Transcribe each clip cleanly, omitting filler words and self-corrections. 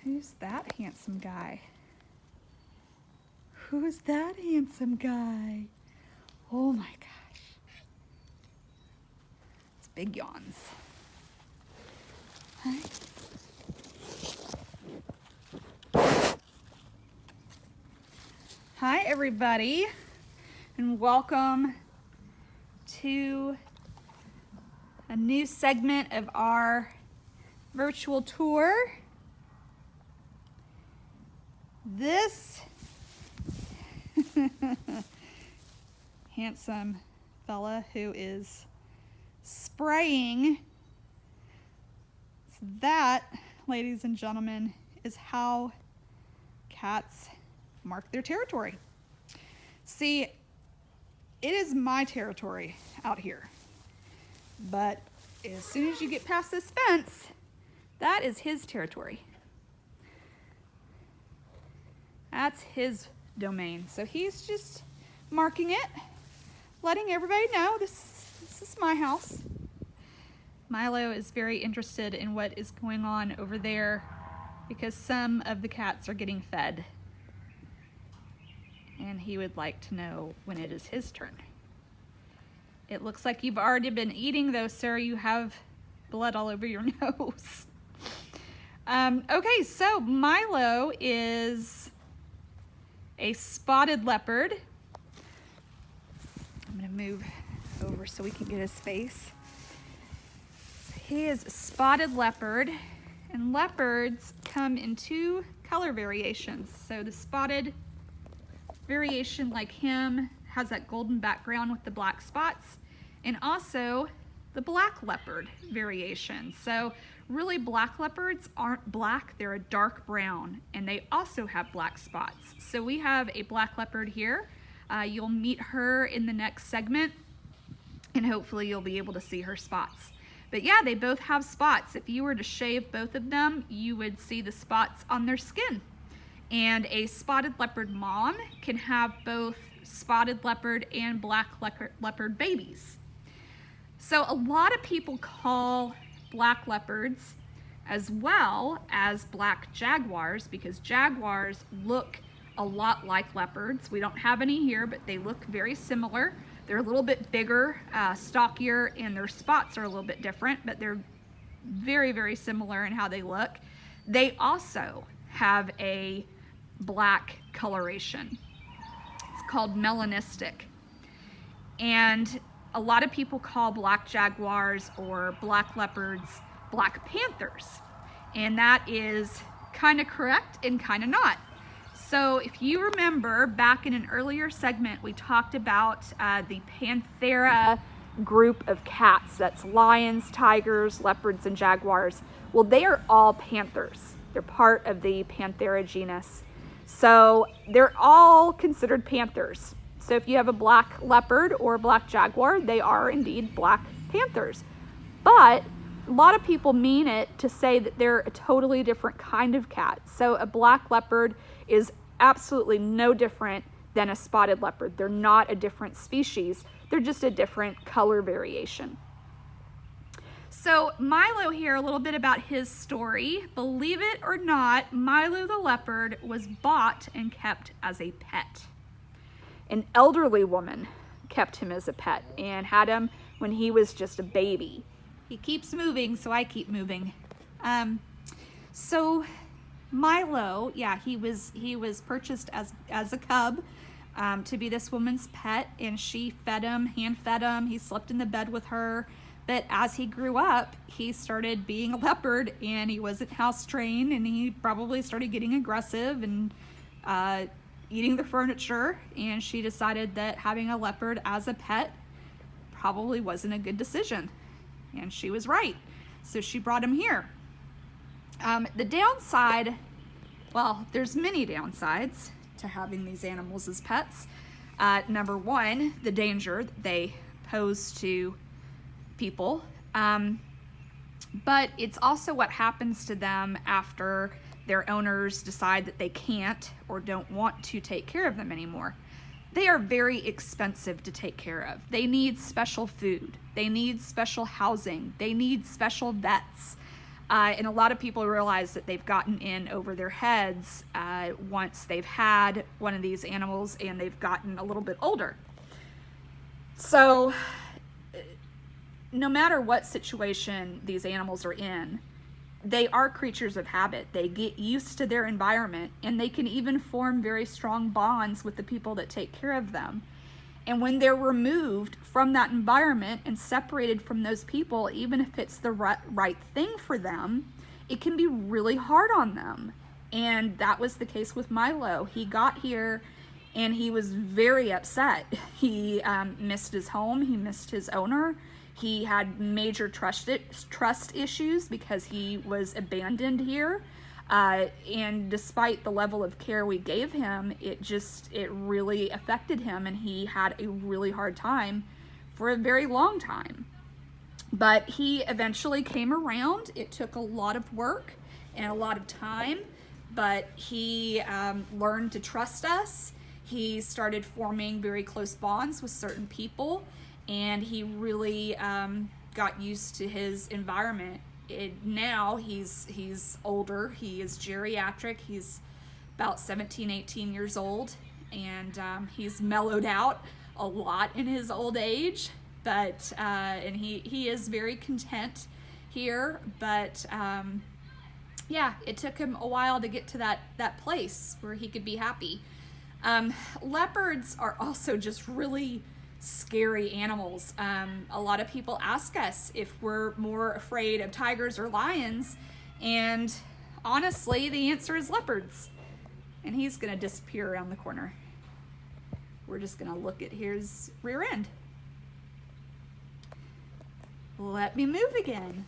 Who's that handsome guy? Who's that handsome guy? Oh my gosh. It's big yawns. Hi. Hi everybody, and welcome to a new segment of our virtual tour. This handsome fella who is spraying, that, ladies and gentlemen, is how cats mark their territory. See, it is my territory out here, but as soon as you get past this fence, that is his territory. That's his domain. So he's just marking it, letting everybody know this is my house. Milo is very interested in what is going on over there because some of the cats are getting fed. And he would like to know when it is his turn. It looks like you've already been eating though, sir. You have blood all over your nose. Okay, so Milo is a spotted leopard. I'm gonna move over so we can get his face. He is a spotted leopard, and leopards come in two color variations. So the spotted variation, like him, has that golden background with the black spots, and also the black leopard variation. So really, black leopards aren't black, they're a dark brown, and they also have black spots. So we have a black leopard here. You'll meet her in the next segment, and hopefully you'll be able to see her spots. But yeah, they both have spots. If you were to shave both of them, you would see the spots on their skin. And a spotted leopard mom can have both spotted leopard and black leopard babies. So a lot of people call black leopards as well as black jaguars because jaguars look a lot like leopards. We don't have any here, but they look very similar. They're a little bit bigger, stockier, and their spots are a little bit different, but they're very, very similar in how they look. They also have a black coloration. It's called melanistic. And a lot of people call black jaguars or black leopards black panthers. And that is kind of correct and kind of not. So if you remember back in an earlier segment, we talked about the Panthera group of cats. That's lions, tigers, leopards, and jaguars. Well, they are all panthers. They're part of the Panthera genus. So they're all considered panthers. So if you have a black leopard or a black jaguar, they are indeed black panthers. But a lot of people mean it to say that they're a totally different kind of cat. So a black leopard is absolutely no different than a spotted leopard. They're not a different species. They're just a different color variation. So Milo here, a little bit about his story. Believe it or not, Milo the leopard was bought and kept as a pet. An elderly woman kept him as a pet and had him when he was just a baby. He keeps moving, so I keep moving. So Milo, yeah, he was purchased as a cub to be this woman's pet, and she fed him, hand fed him. He slept in the bed with her. But as he grew up, he started being a leopard, and he wasn't house trained, and he probably started getting aggressive and eating the furniture. And she decided that having a leopard as a pet probably wasn't a good decision, and she was right. So she brought him here. The downside, well, there's many downsides to having these animals as pets. Number one, the danger that they pose to people. But it's also what happens to them after their owners decide that they can't or don't want to take care of them anymore. They are very expensive to take care of. They need special food. They need special housing. They need special vets. And a lot of people realize that they've gotten in over their heads once they've had one of these animals and they've gotten a little bit older. So no matter what situation these animals are in, they are creatures of habit. They get used to their environment, and they can even form very strong bonds with the people that take care of them. And when they're removed from that environment and separated from those people, even if it's the right thing for them, it can be really hard on them. And that was the case with Milo. He got here and he was very upset. He missed his home, he missed his owner. He had major trust issues because he was abandoned here. And despite the level of care we gave him, it really affected him, and he had a really hard time for a very long time. But he eventually came around. It took a lot of work and a lot of time, but he learned to trust us. He started forming very close bonds with certain people, and he really got used to his environment. Now he's older, he is geriatric, he's about 17, 18 years old, and he's mellowed out a lot in his old age, but and he is very content here, but yeah, it took him a while to get to that place where he could be happy. Leopards are also just really scary animals. A lot of people ask us if we're more afraid of tigers or lions, and honestly the answer is leopards. And he's gonna disappear around the corner. We're just gonna look at his rear end. Let me move again.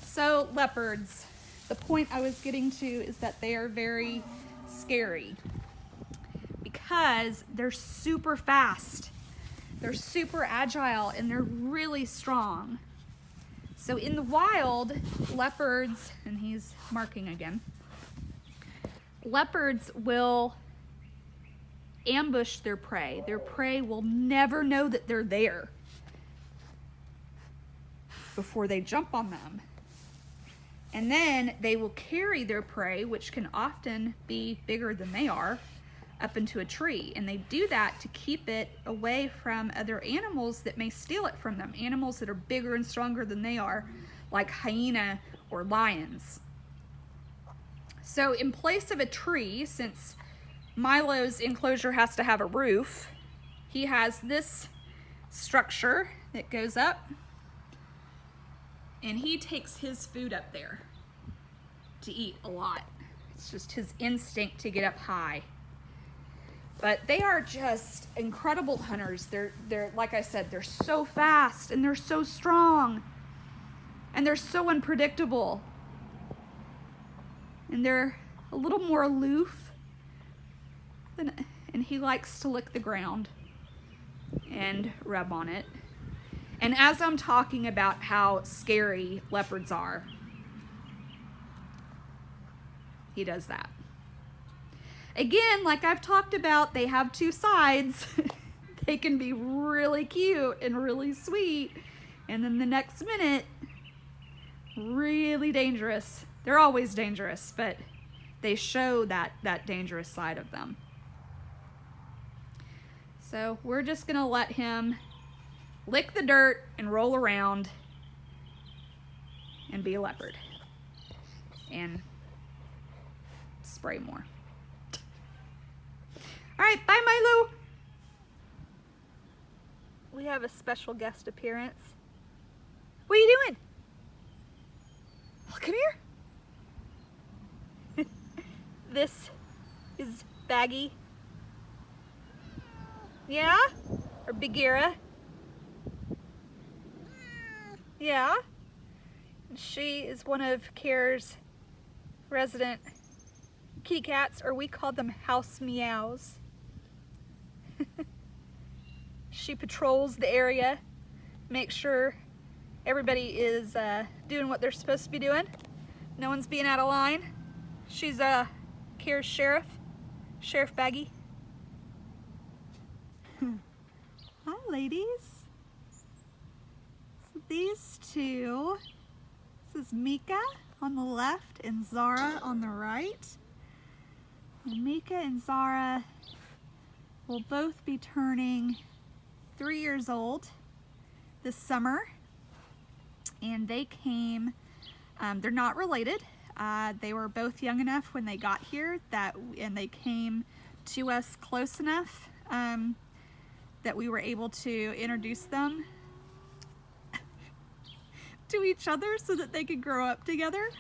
So leopards, the point I was getting to is that they are very scary because they're super fast, they're super agile, and they're really strong. So in the wild, leopards, and he's marking again, leopards will ambush their prey. Their prey will never know that they're there before they jump on them. And then they will carry their prey, which can often be bigger than they are, up into a tree. And they do that to keep it away from other animals that may steal it from them. Animals that are bigger and stronger than they are, like hyena or lions. So in place of a tree, since Milo's enclosure has to have a roof, he has this structure that goes up, and he takes his food up there to eat a lot. It's just his instinct to get up high. But they are just incredible hunters. They're like I said, they're so fast and they're so strong and they're so unpredictable. And they're a little more aloof and he likes to lick the ground and rub on it. And as I'm talking about how scary leopards are, he does that. Again, like I've talked about, they have two sides. They can be really cute and really sweet, and then the next minute, really dangerous. They're always dangerous, but they show that dangerous side of them. So we're just gonna let him lick the dirt and roll around and be a leopard and spray more. All right, bye Milo. We have a special guest appearance. What are you doing? Oh, come here. This is Baggy. Yeah? Or Bagheera. Yeah? She is one of CARE's resident kitty cats, or we call them house meows. She patrols the area, makes sure everybody is doing what they're supposed to be doing. No one's being out of line. She's CARE's sheriff, Sheriff Baggy. Hi, ladies. these two, this is Mika on the left and Zara on the right. And Mika and Zara will both be turning 3 years old this summer. And they came, they're not related. They were both young enough when they got here and they came to us close enough that we were able to introduce them to each other so that they could grow up together.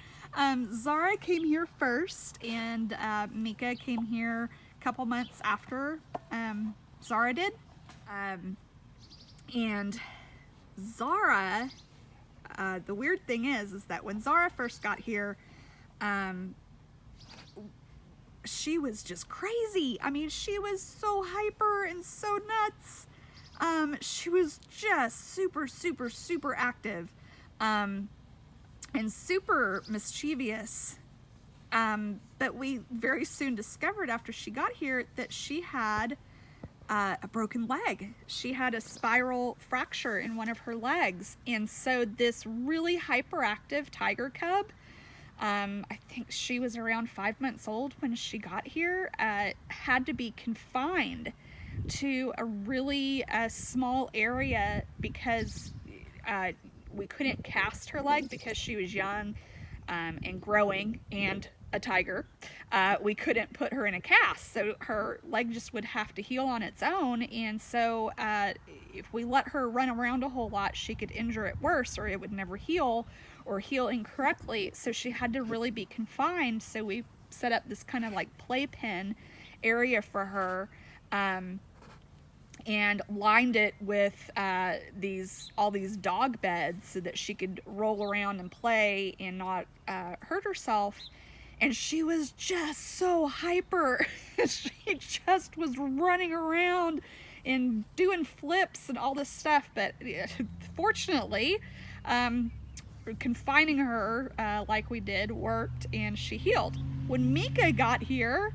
Zara came here first, and Mika came here a couple months after Zara did. And Zara, the weird thing is that when Zara first got here, she was just crazy. I mean, she was so hyper and so nuts. She was just super active, and super mischievous. But we very soon discovered after she got here that she had a broken leg. She had a spiral fracture in one of her legs. And so this really hyperactive tiger cub, I think she was around 5 months old when she got here, had to be confined to a really small area because we couldn't cast her leg because she was young and growing and a tiger. We couldn't put her in a cast, so her leg just would have to heal on its own. And so if we let her run around a whole lot, she could injure it worse, or it would never heal or heal incorrectly. So she had to really be confined. So we set up this kind of like playpen area for her, and lined it with all these dog beds so that she could roll around and play and not hurt herself. And she was just so hyper. She just was running around and doing flips and all this stuff. But fortunately, confining her like we did worked, and she healed. When Mika got here,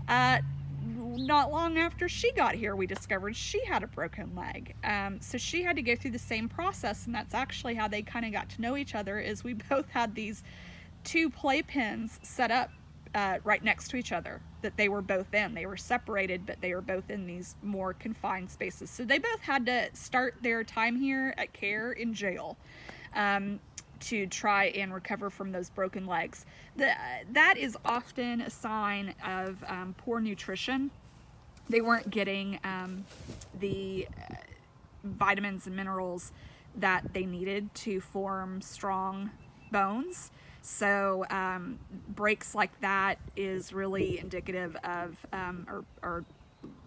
not long after she got here, we discovered she had a broken leg. So she had to go through the same process, and that's actually how they kind of got to know each other, is we both had these 2 playpens set up right next to each other that they were both in. They were separated, but they were both in these more confined spaces. So they both had to start their time here at care in jail to try and recover from those broken legs. That is often a sign of poor nutrition. They weren't getting the vitamins and minerals that they needed to form strong bones. So breaks like that is really indicative of, or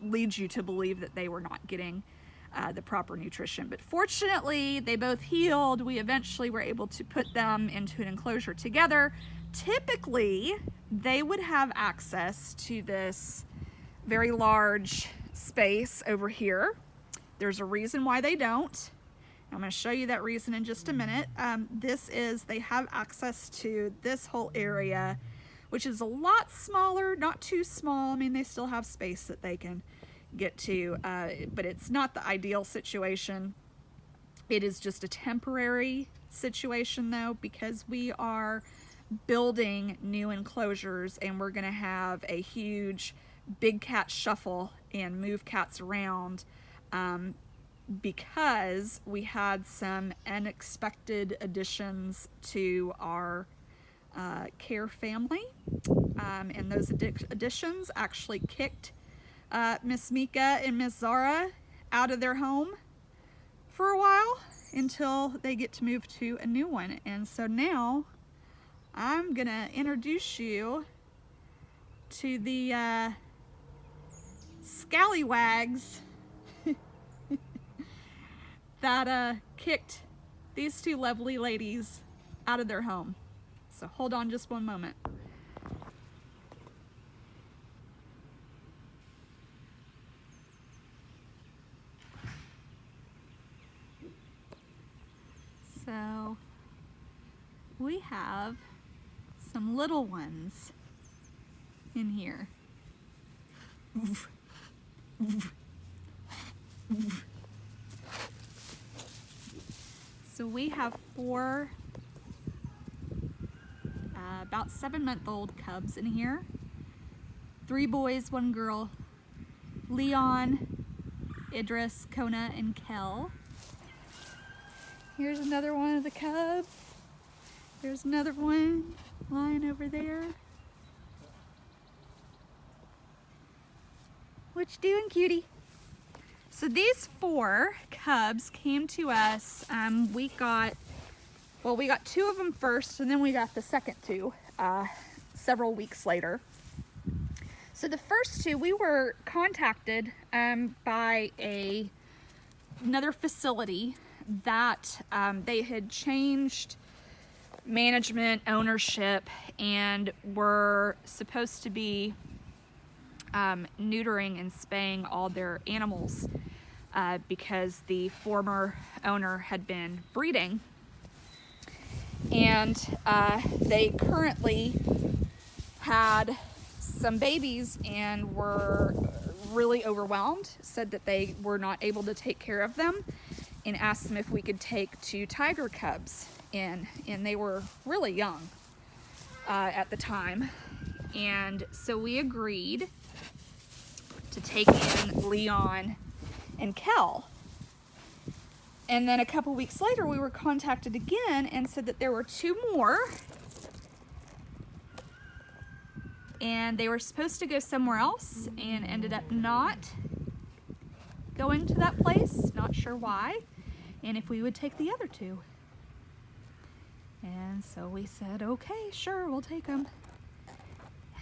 leads you to believe that they were not getting the proper nutrition. But fortunately, they both healed. We eventually were able to put them into an enclosure together. Typically, they would have access to this very large space over here. There's a reason why they don't. I'm going to show you that reason in just a minute. They have access to this whole area, which is a lot smaller, not too small. I mean, they still have space that they can get to, but it's not the ideal situation. It is just a temporary situation though, because we are building new enclosures, and we're going to have a huge big cat shuffle and move cats around, because we had some unexpected additions to our care family, and those additions actually kicked Miss Mika and Miss Zara out of their home for a while until they get to move to a new one. And so now I'm gonna introduce you to the scallywags that kicked these 2 lovely ladies out of their home. So hold on just one moment. So we have some little ones in here. So we have 4 about 7-month-old cubs in here. 3 boys, 1 girl. Leon, Idris, Kona, and Kel. Here's another one of the cubs. There's another one lying over there. What you doing, cutie? So these 4 cubs came to us. We got 2 of them first, and then we got the second 2 several weeks later. So the first 2, we were contacted by another facility that they had changed management, ownership, and were supposed to be neutering and spaying all their animals because the former owner had been breeding. And they currently had some babies and were really overwhelmed, said that they were not able to take care of them, and asked them if we could take 2 tiger cubs in, and they were really young at the time. And so we agreed to take in Leon and Kel. And then a couple weeks later, we were contacted again and said that there were 2 more, and they were supposed to go somewhere else and ended up not going to that place, not sure why, and if we would take the other 2. And so we said, okay, sure, we'll take them.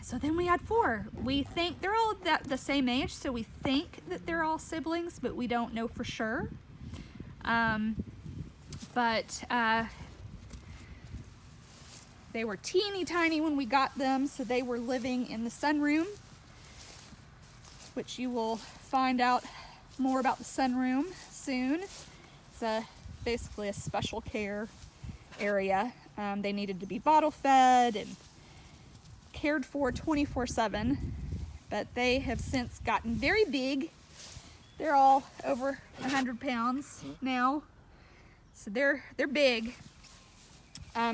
So then we had 4. We think they're all the same age, so we think that they're all siblings, but we don't know for sure. They were teeny tiny when we got them, so they were living in the sunroom, which you will find out more about the sunroom soon. It's basically a special care area. They needed to be bottle fed and cared for 24/7, but they have since gotten very big. They're all over 100 pounds now, so they're big.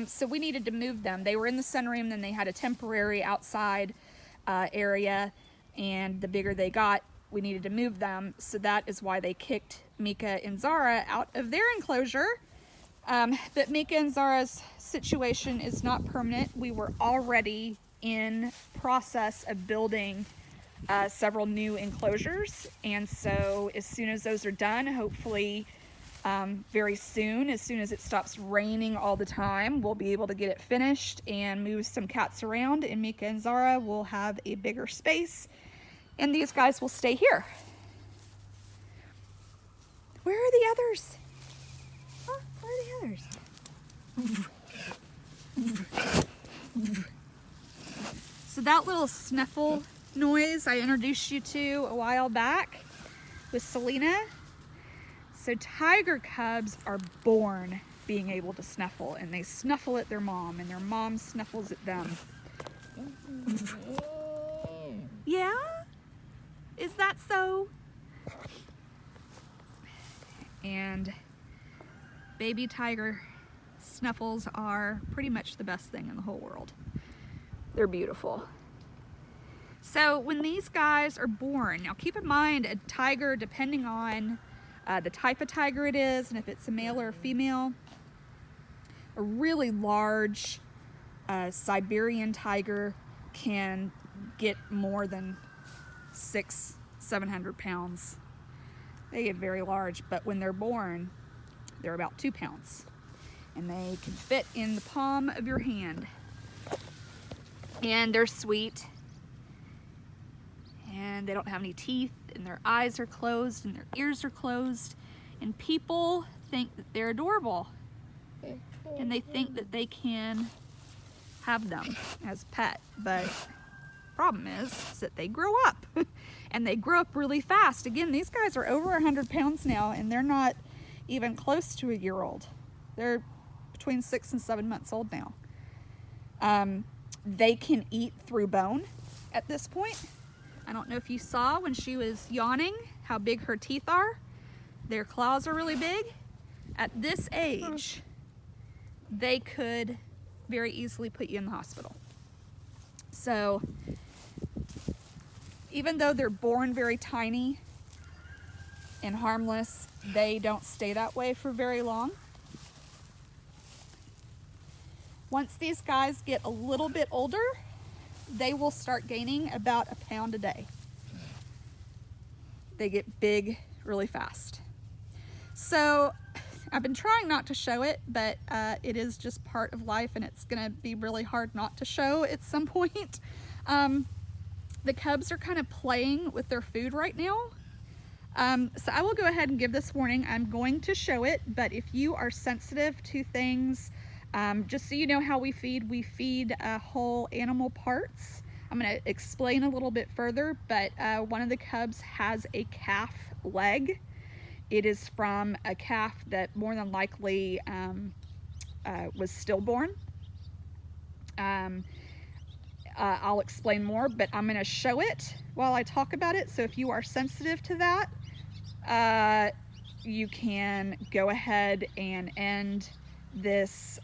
So we needed to move them. They were in the sunroom, then they had a temporary outside area, and the bigger they got, we needed to move them. So that is why they kicked Mika and Zara out of their enclosure. But Mika and Zara's situation is not permanent. We were already in process of building several new enclosures, and so as soon as those are done, hopefully very soon as it stops raining all the time, we'll be able to get it finished and move some cats around, and Mika and Zara will have a bigger space, and these guys will stay here. Where are the others? Huh? Where are the others? So that little snuffle noise I introduced you to a while back with Selena. So tiger cubs are born being able to snuffle, and they snuffle at their mom, and their mom snuffles at them. Yeah? Is that so? And baby tiger snuffles are pretty much the best thing in the whole world. They're beautiful. So when these guys are born, now keep in mind a tiger, depending on the type of tiger it is and if it's a male or a female, a really large Siberian tiger can get more than 600-700 pounds. They get very large, but when they're born, they're about 2 pounds, and they can fit in the palm of your hand. And they're sweet, and they don't have any teeth, and their eyes are closed, and their ears are closed, and people think that they're adorable, and they think that they can have them as a pet. But problem is that they grow up, and they grow up really fast. Again, these guys are over 100 pounds now, and they're not even close to a year old. They're between 6 and 7 months old now. They can eat through bone at this point. I don't know if you saw when she was yawning how big her teeth are. Their claws are really big. At this age, they could very easily put you in the hospital. So even though they're born very tiny and harmless, they don't stay that way for very long. Once these guys get a little bit older, they will start gaining about a pound a day. They get big really fast. So I've been trying not to show it, but it is just part of life, and it's gonna be really hard not to show at some point. The cubs are kind of playing with their food right now. So I will go ahead and give this warning. I'm going to show it, but if you are sensitive to things, just so you know how we feed whole animal parts. I'm going to explain a little bit further, but one of the cubs has a calf leg. It is from a calf that more than likely was stillborn. I'll explain more, but I'm going to show it while I talk about it. So if you are sensitive to that, you can go ahead and end this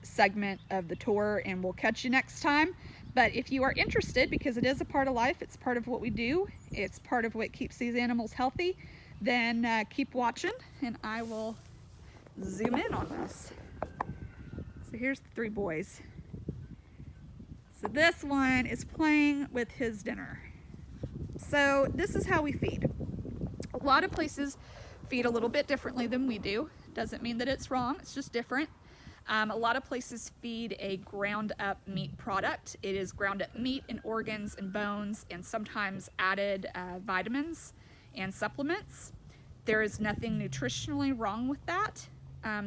segment of the tour, and we'll catch you next time. But if you are interested, because it is a part of life, it's part of what we do, it's part of what keeps these animals healthy, then keep watching, and I will zoom in on this. So here's the three boys. So this one is playing with his dinner. So this is how we feed. A lot of places feed a little bit differently than we do. Doesn't mean that it's wrong, it's just different. A lot of places feed a ground up meat product. It is ground up meat and organs and bones and sometimes added vitamins and supplements. There is nothing nutritionally wrong with that.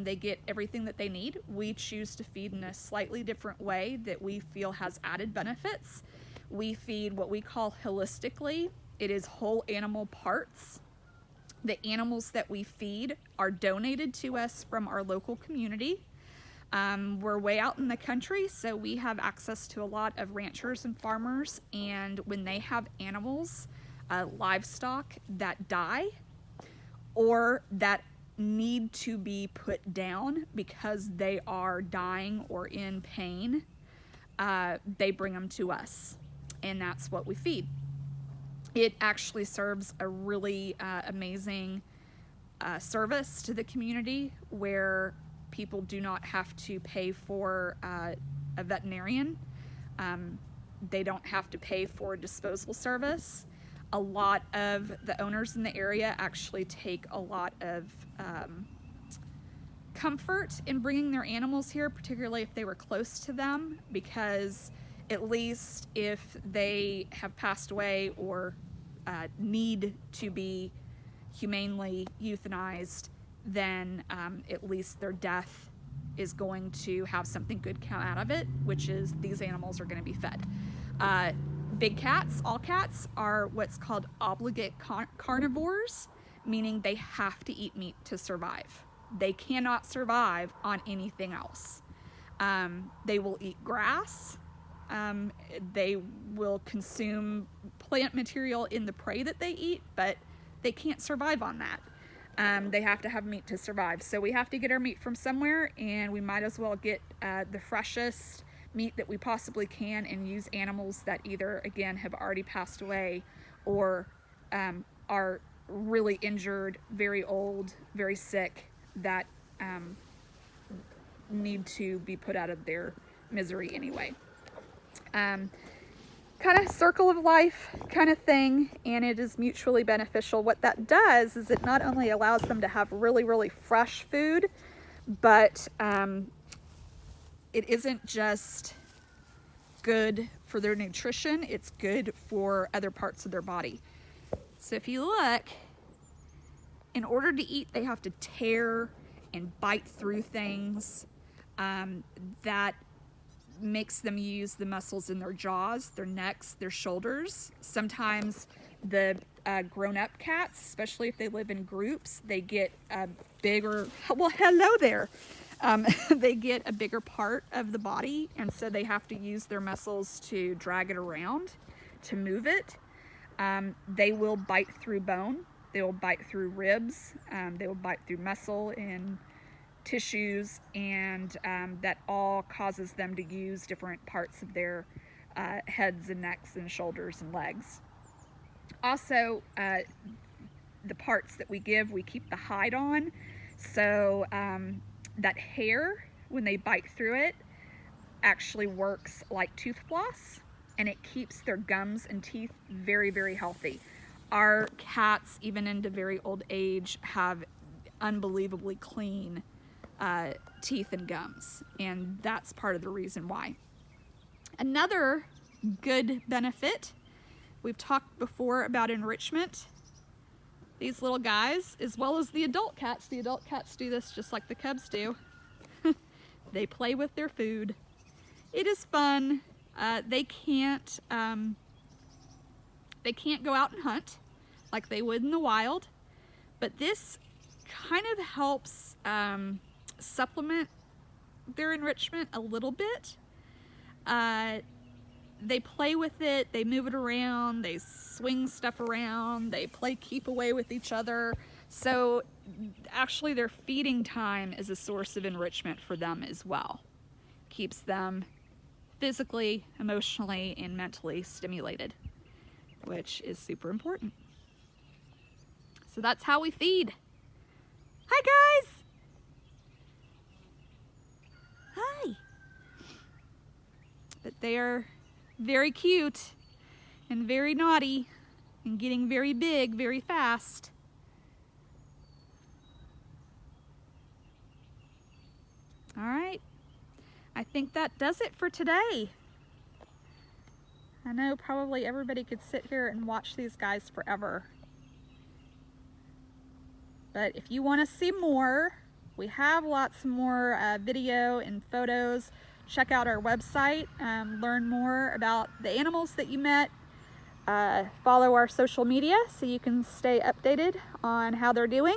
They get everything that they need. We choose to feed in a slightly different way that we feel has added benefits. We feed what we call holistically. It is whole animal parts. The animals that we feed are donated to us from our local community. We're way out in the country, so we have access to a lot of ranchers and farmers, and when they have animals, livestock that die or that need to be put down because they are dying or in pain, they bring them to us, and that's what we feed. It actually serves a really amazing service to the community where people do not have to pay for a veterinarian. They don't have to pay for a disposal service. A lot of the owners in the area actually take a lot of comfort in bringing their animals here, particularly if they were close to them, because at least if they have passed away or need to be humanely euthanized, then at least their death is going to have something good come out of it, which is these animals are going to be fed. Big cats, all cats, are what's called obligate carnivores, meaning they have to eat meat to survive. They cannot survive on anything else. They will eat grass. They will consume plant material in the prey that they eat, but they can't survive on that. They have to have meat to survive. So we have to get our meat from somewhere, and we might as well get the freshest meat that we possibly can and use animals that either, again, have already passed away or are really injured, very old, very sick, that need to be put out of their misery anyway. Kind of circle of life kind of thing, and it is mutually beneficial. What that does is it not only allows them to have really, really fresh food, but it isn't just good for their nutrition, it's good for other parts of their body. So if you look, in order to eat, they have to tear and bite through things. That makes them use the muscles in their jaws, their necks, their shoulders. Sometimes the grown-up cats, especially if they live in groups, they get a bigger, well, hello there. They get a bigger part of the body, and so they have to use their muscles to drag it around, to move it. They will bite through bone. They will bite through ribs. They will bite through muscle and tissues, and that all causes them to use different parts of their heads and necks and shoulders and legs. Also, the parts that we give, we keep the hide on, so that hair, when they bite through it, actually works like tooth floss, and it keeps their gums and teeth very, very healthy. Our cats, even into very old age, have unbelievably clean teeth and gums, and that's part of the reason why. Another good benefit, we've talked before about enrichment. These little guys, as well as the adult cats do this just like the cubs do. They play with their food. It is fun. They can't go out and hunt like they would in the wild, but this kind of helps supplement their enrichment a little bit. They play with it, they move it around, they swing stuff around, they play keep away with each other. So actually their feeding time is a source of enrichment for them as well. Keeps them physically, emotionally, and mentally stimulated, which is super important. So that's how we feed. Hi guys! Hi! But they are very cute and very naughty and getting very big very fast. All right, I think that does it for today. I know probably everybody could sit here and watch these guys forever. But if you want to see more, we have lots more video and photos. Check out our website, learn more about the animals that you met. Follow our social media so you can stay updated on how they're doing.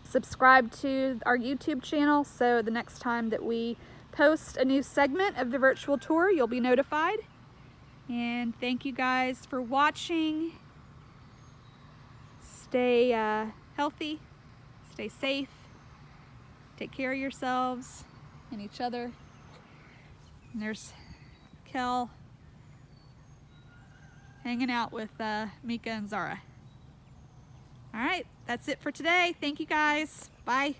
Subscribe to our YouTube channel so the next time that we post a new segment of the virtual tour, you'll be notified. And thank you guys for watching. Stay healthy, stay safe, take care of yourselves and each other. And there's Kel hanging out with Mika and Zara. All right, that's it for today. Thank you guys. Bye.